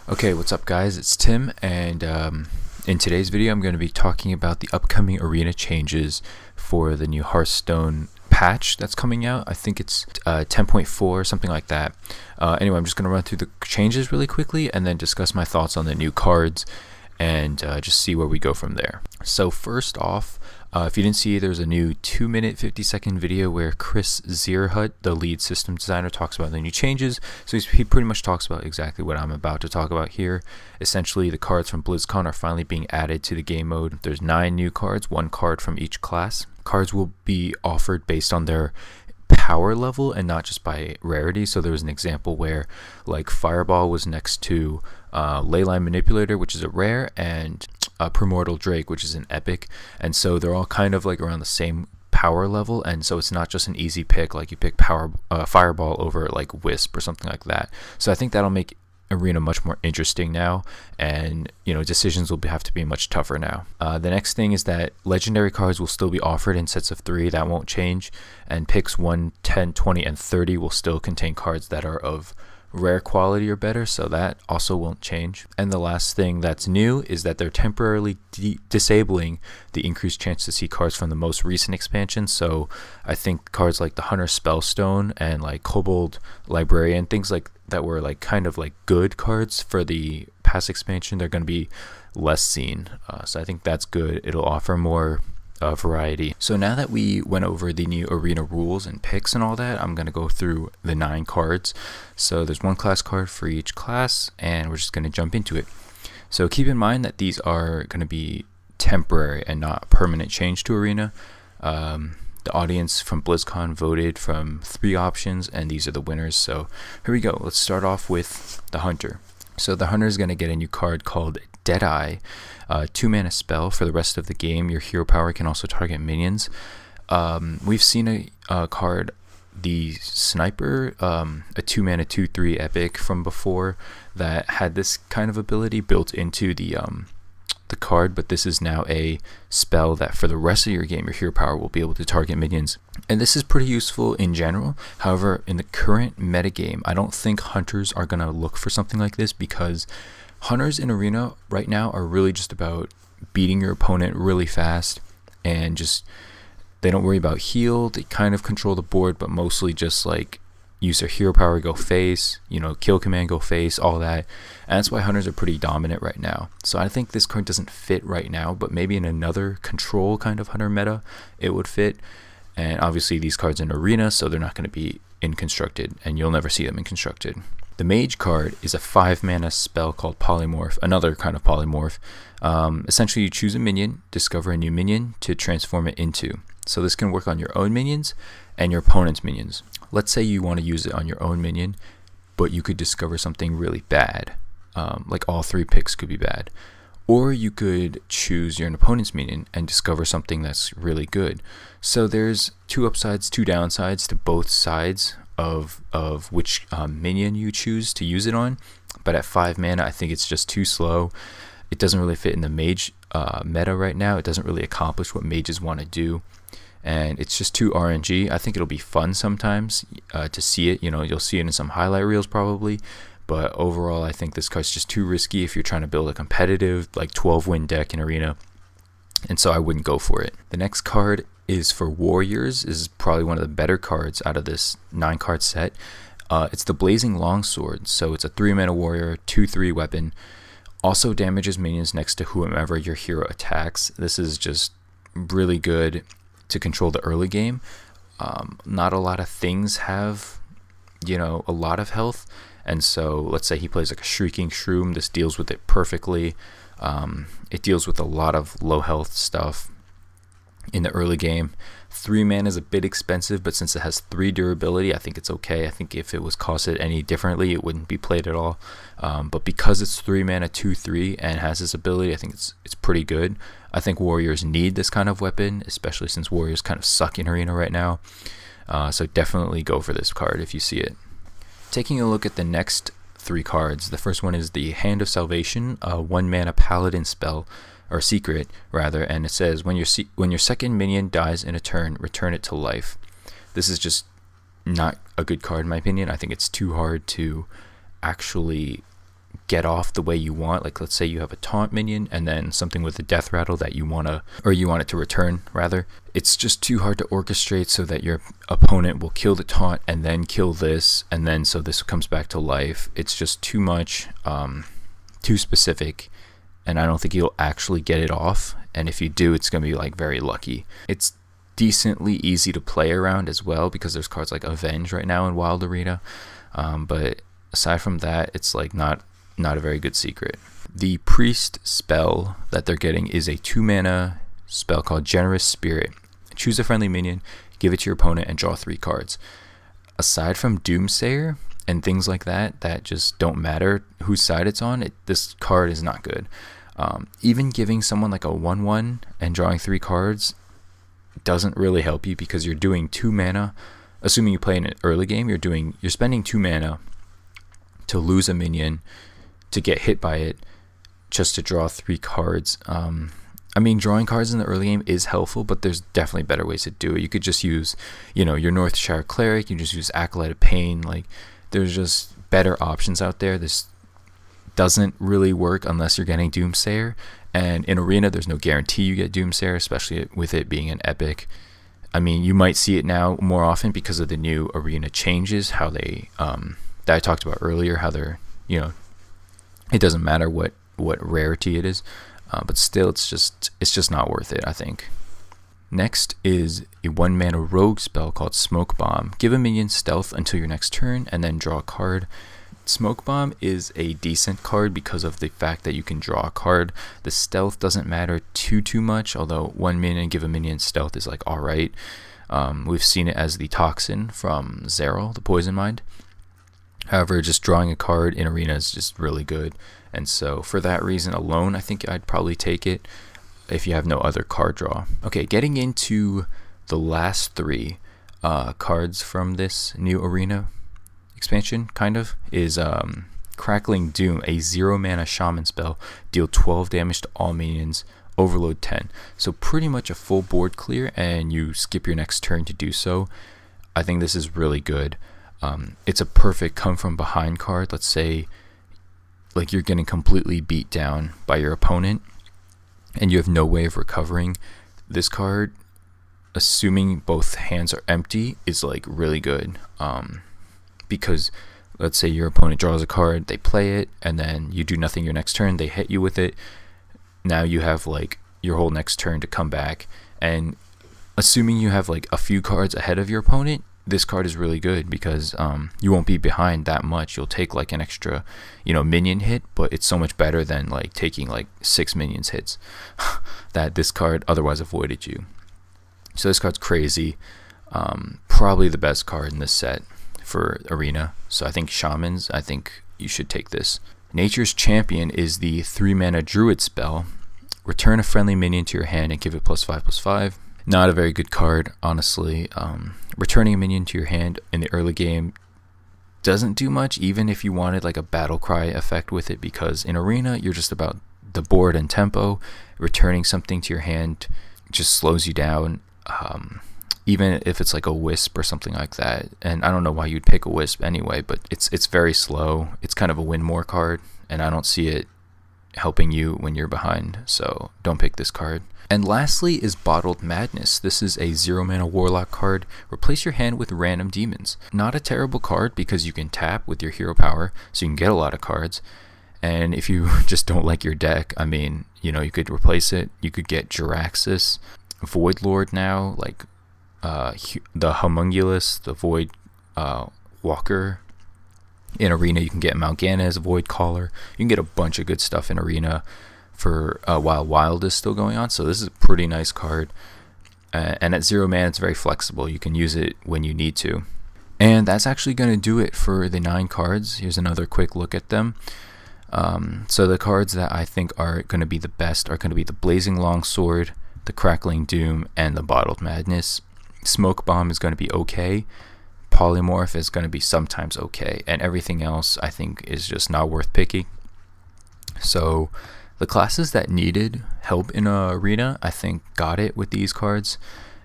Okay, what's up guys? It's Tim, and in today's video I'm going to be talking about the upcoming arena changes for the new Hearthstone patch that's coming out. I think it's 10.4, something like that. Anyway, I'm just going to run through the changes really quickly and then discuss my thoughts on the new cards and just see where we go from there. So first off, if you didn't see, there's a new 2-minute 50-second video where Chris Zierhut, the lead system designer, talks about the new changes. So he pretty much talks about exactly what I'm about to talk about here. Essentially, the cards from BlizzCon are finally being added to the game mode. There's 9 new cards, 1 card from each class. Cards will be offered based on their power level and not just by rarity. So there was an example where like Fireball was next to Leyline Manipulator, which is a rare, and Primordial Drake, which is an epic, and so they're all kind of like around the same power level, and so it's not just an easy pick like you pick Fireball over like Wisp or something like that. So I think that'll make arena much more interesting now, and decisions will have to be much tougher now. The next thing is that legendary cards will still be offered in sets of 3. That won't change, and picks 1, 10, 20, and 30 will still contain cards that are of rare quality or better, so that also won't change. And the last thing that's new is that they're temporarily disabling the increased chance to see cards from the most recent expansion. So I think cards like the Hunter Spellstone and like Kobold Librarian, things like that were like kind of like good cards for the past expansion, they're going to be less seen. So I think that's good. It'll offer more variety. So now that we went over the new arena rules and picks and all that, I'm going to go through the 9 cards. So there's 1 class card for each class, and we're just going to jump into it. So keep in mind that these are going to be temporary and not permanent change to arena. The audience from BlizzCon voted from 3 options, and these are the winners. So here we go. Let's start off with the Hunter. So the Hunter is going to get a new card called Deadeye, 2-mana spell. For the rest of the game, your hero power can also target minions. We've seen a card, the Sniper, a 2-mana 2/3 epic from before that had this kind of ability built into the card, but this is now a spell that for the rest of your game, your hero power will be able to target minions. And this is pretty useful in general. However, in the current metagame, I don't think hunters are going to look for something like this, because hunters in arena right now are really just about beating your opponent really fast, and just they don't worry about heal. They kind of control the board, but mostly just like use their hero power, go face, kill command, go face, all that. And that's why hunters are pretty dominant right now. So I think this card doesn't fit right now, but maybe in another control kind of hunter meta, it would fit. And obviously these cards in arena, so they're not going to be in constructed, and you'll never see them in constructed. The Mage card is a 5-mana spell called Polymorph, another kind of polymorph. Essentially, you choose a minion, discover a new minion to transform it into. So this can work on your own minions and your opponent's minions. Let's say you want to use it on your own minion, but you could discover something really bad. Like all 3 picks could be bad. Or you could choose your opponent's minion and discover something that's really good. So there's 2 upsides, 2 downsides to both sides of which minion you choose to use it on. But at 5 mana, I think it's just too slow. It doesn't really fit in the mage meta right now. It doesn't really accomplish what mages want to do, and it's just too RNG. I think it'll be fun sometimes to see it. You'll see it in some highlight reels probably, but overall I think this card's just too risky if you're trying to build a competitive like 12-win deck in arena, and so I wouldn't go for it. The next card is for Warriors. This is probably one of the better cards out of this 9-card set. It's the Blazing Longsword. So it's a 3-mana warrior, 2/3 weapon. Also damages minions next to whomever your hero attacks. This is just really good to control the early game. Not a lot of things have, a lot of health. And so let's say he plays like a Shrieking Shroom. This deals with it perfectly. It deals with a lot of low health stuff in the early game. 3 mana is a bit expensive, but since it has 3 durability, I think it's okay. I think if it was costed any differently, it wouldn't be played at all. But because it's 3 mana 2/3 and has this ability, I think it's pretty good. I think Warriors need this kind of weapon, especially since Warriors kind of suck in arena right now. So definitely go for this card if you see it. Taking a look at the next 3 cards, the first one is the Hand of Salvation, a 1-mana paladin spell, or secret rather, and it says when your second minion dies in a turn, return it to life. This is just not a good card in my opinion. I think it's too hard to actually get off the way you want. Like let's say you have a taunt minion and then something with a death rattle that you want it to return rather. It's just too hard to orchestrate so that your opponent will kill the taunt and then kill this, and then so this comes back to life. It's just too much, too specific, and I don't think you'll actually get it off. And if you do, it's going to be like very lucky. It's decently easy to play around as well because there's cards like Avenge right now in Wild Arena. But aside from that, it's like not a very good secret. The priest spell that they're getting is a 2-mana spell called Generous Spirit. Choose a friendly minion, give it to your opponent, and draw 3 cards. Aside from Doomsayer and things like that just don't matter whose side it's on, this card is not good. Even giving someone like a 1/1 and drawing 3 cards doesn't really help you because you're doing 2 mana. Assuming you play in an early game, you're spending 2 mana to lose a minion, to get hit by it, just to draw 3 cards. I mean, drawing cards in the early game is helpful, but there's definitely better ways to do it. You could just use, your Northshire Cleric. You just use Acolyte of Pain. Like, there's just better options out there. This doesn't really work unless you're getting Doomsayer. And in Arena, there's no guarantee you get Doomsayer, especially with it being an epic. I mean, you might see it now more often because of the new Arena changes, how they, that I talked about earlier, how they're, it doesn't matter what rarity it is. But still, it's just not worth it, I think. Next is a 1-mana rogue spell called Smoke Bomb. Give a minion stealth until your next turn, and then draw a card. Smoke Bomb is a decent card because of the fact that you can draw a card. The stealth doesn't matter too much, although 1 minion, give a minion stealth is like alright. We've seen it as the Toxin from Zeril, the Poison Mind. However, just drawing a card in Arena is just really good. And so for that reason alone, I think I'd probably take it if you have no other card draw. Okay, getting into the last 3 cards from this new Arena expansion, kind of, is Crackling Doom, a 0-mana shaman spell. Deal 12 damage to all minions, overload 10. So pretty much a full board clear, and you skip your next turn to do so. I think this is really good. It's a perfect come from behind card. Let's say like you're getting completely beat down by your opponent and you have no way of recovering. This card, assuming both hands are empty, is like really good. Because let's say your opponent draws a card, they play it, and then you do nothing your next turn, they hit you with it. Now you have like your whole next turn to come back, and assuming you have like a few cards ahead of your opponent, this card is really good because you won't be behind that much. You'll take like an extra, minion hit, but it's so much better than like taking like 6 minions hits that this card otherwise avoided you. So this card's crazy. Probably the best card in this set for Arena. So I think Shamans, I think you should take this. Nature's Champion is the 3-mana Druid spell. Return a friendly minion to your hand and give it +5/+5. Not a very good card, honestly. Returning a minion to your hand in the early game doesn't do much, even if you wanted like a battle cry effect with it, because in Arena you're just about the board and tempo. Returning something to your hand just slows you down, even if it's like a Wisp or something like that. And I don't know why you'd pick a Wisp anyway, but it's very slow. It's kind of a win more card, and I don't see it helping you when you're behind, so don't pick this card. And lastly is Bottled Madness. This is a 0-mana Warlock card. Replace your hand with random demons. Not a terrible card because you can tap with your hero power, so you can get a lot of cards. And if you just don't like your deck, I mean, you could replace it. You could get Jiraxis, Void Lord now, like the Homunculus, the Void Walker. In Arena, you can get Mal'Ganis as a Void Caller. You can get a bunch of good stuff in Arena for while Wild is still going on. So this is a pretty nice card. And at 0 mana, it's very flexible. You can use it when you need to. And that's actually going to do it for the 9 cards. Here's another quick look at them. So the cards that I think are going to be the best are going to be the Blazing Longsword, the Crackling Doom, and the Bottled Madness. Smoke Bomb is going to be okay. Polymorph is going to be sometimes okay, and everything else I think is just not worth picking. So the classes that needed help in Arena, I think, got it with these cards,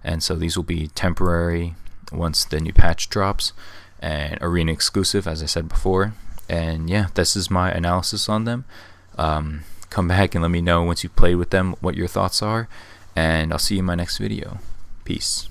and so these will be temporary once the new patch drops, and Arena exclusive, as I said before. And yeah, this is my analysis on them. Come back and let me know once you played with them what your thoughts are, and I'll see you in my next video. Peace.